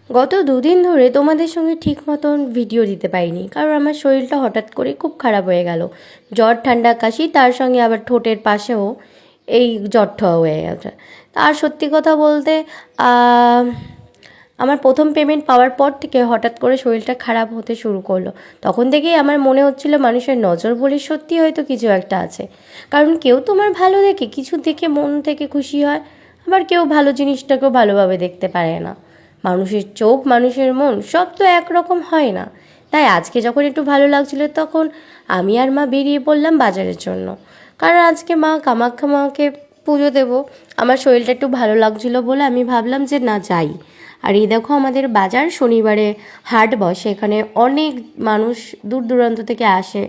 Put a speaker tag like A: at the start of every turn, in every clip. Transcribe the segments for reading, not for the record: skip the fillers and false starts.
A: গত দুদিন ধরে তোমাদের সঙ্গে ঠিক মতন ভিডিও দিতে পারিনি, কারণ আমার শরীরটা হঠাৎ করে খুব খারাপ হয়ে গেল। জ্বর, ঠান্ডা, কাশি, তার সঙ্গে আবার ঠোঁটের পাশেও এই জ্বরটা হয়ে গেছে। আর সত্যি কথা বলতে আমার প্রথম পেমেন্ট পাওয়ার পর থেকে হঠাৎ করে শরীরটা খারাপ হতে শুরু করলো। তখন থেকেই আমার মনে হচ্ছিল মানুষের নজর বলে সত্যি হয়তো কিছু একটা আছে। কারণ কেউ তোমার ভালো দেখে কিছু দেখে মন থেকে খুশি হয়, আবার কেউ ভালো জিনিসটাকেও ভালোভাবে দেখতে পারে না। মানুষের চোখ, মানুষের মন সব তো একরকম হয় না। তাই আজকে যখন একটু ভালো লাগছিল তখন আমি আর মা বেরিয়ে পড়লাম বাজারের জন্য। কারণ আজকে মা কামাখ্যা মাকে পুজো দেবো। আমার শরীরটা একটু ভালো লাগছিল বলে আমি ভাবলাম যে না যাই। আর এই দেখো আমাদের বাজার, শনিবারে হাট বসে, এখানে অনেক মানুষ দূর দূরান্ত থেকে আসে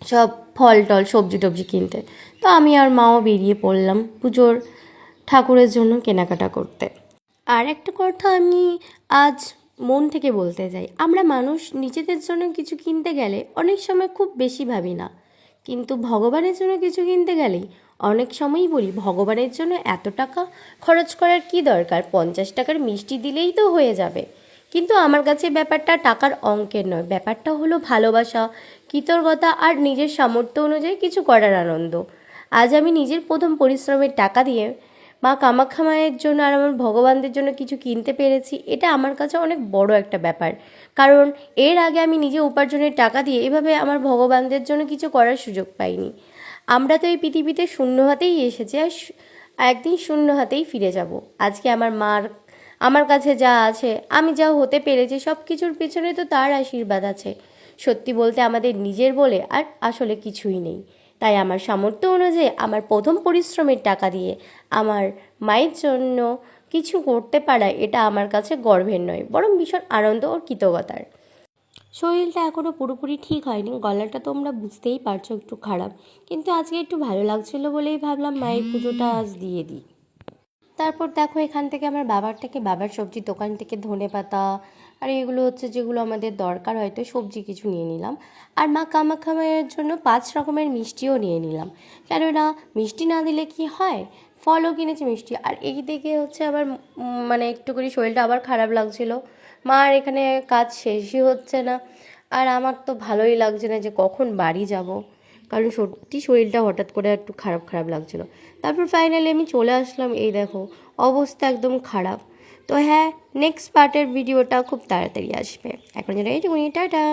A: সব ফল টল সবজি টবজি কিনতে। তো আমি আর মাও বেরিয়ে পড়লাম পুজোর ঠাকুরের জন্য কেনাকাটা করতে। আর একটা কথা আমি আজ মন থেকে বলতে চাই, আমরা মানুষ নিজেদের জন্য কিছু কিনতে গেলে অনেক সময় খুব বেশি ভাবি না, কিন্তু ভগবানের জন্য কিছু কিনতে গেলেই অনেক সময়ই বলি ভগবানের জন্য এত টাকা খরচ করার কি দরকার, 50 টাকার মিষ্টি দিলেই তো হয়ে যাবে। কিন্তু আমার কাছে ব্যাপারটা টাকার অঙ্কের নয়, ব্যাপারটা হলো ভালোবাসা, কৃতজ্ঞতা আর নিজের সামর্থ্য অনুযায়ী কিছু করার আনন্দ। আজ আমি নিজের প্রথম পরিশ্রমের টাকা দিয়ে মা কামাখ্যা মায়ের জন্য আর আমার ভগবানদের জন্য কিছু কিনতে পেরেছি, এটা আমার কাছে অনেক বড় একটা ব্যাপার। কারণ এর আগে আমি নিজে উপার্জনের টাকা দিয়ে এভাবে আমার ভগবানদের জন্য কিছু করার সুযোগ পাইনি। আমরা তো এই পৃথিবীতে শূন্য হাতেই এসেছি, আর একদিন শূন্য হাতেই ফিরে যাব। আজকে আমার কাছে যা আছে, আমি যা হতে পেরেছি, সব কিছুর পেছনে তো তার আশীর্বাদ আছে। সত্যি বলতে আমাদের নিজের বলে আর আসলে কিছুই নেই। তাই আমার সামর্থ্য অনুযায়ী আমার প্রথম পরিশ্রমের টাকা দিয়ে আমার মায়ের জন্য কিছু করতে পারা, এটা আমার কাছে গর্বের নয়, বরং ভীষণ আনন্দ ও কৃতজ্ঞতার। শরীরটা এখনও পুরোপুরি ঠিক হয়নি, গলাটা তোমরা বুঝতেই পারছো একটু খারাপ, কিন্তু আজকে একটু ভালো লাগছিলো বলেই ভাবলাম মায়ের পুজোটা আজ দিয়ে দিই। তারপর দেখো এখান থেকে আমার বাবার সবজির দোকান থেকে ধনেপাতা আর এগুলো হচ্ছে যেগুলো আমাদের দরকার, হয়তো সবজি কিছু নিয়ে নিলাম। আর মা কামাখ্যা মায়ের জন্য 5 রকমের মিষ্টিও নিয়ে নিলাম, কেননা মিষ্টি না দিলে কি হয়। ফলও কিনেছি, মিষ্টি। আর এই দিকে হচ্ছে আবার মানে একটু করে শরীরটা আবার খারাপ লাগছিল। মার এখানে কাজ শেষই হচ্ছে না, আর আমার তো ভালোই লাগছে না যে কখন বাড়ি যাব, কারণ সত্যি শরীরটা হঠাৎ করে একটু খারাপ খারাপ লাগছিলো। তারপর ফাইনালি আমি চলে আসলাম। এই দেখো অবস্থা একদম খারাপ। তো হ্যাঁ, নেক্সট পার্টের ভিডিওটা খুব তাড়াতাড়ি আসবে। এখন যেটা এইটুকুনি, টাটা।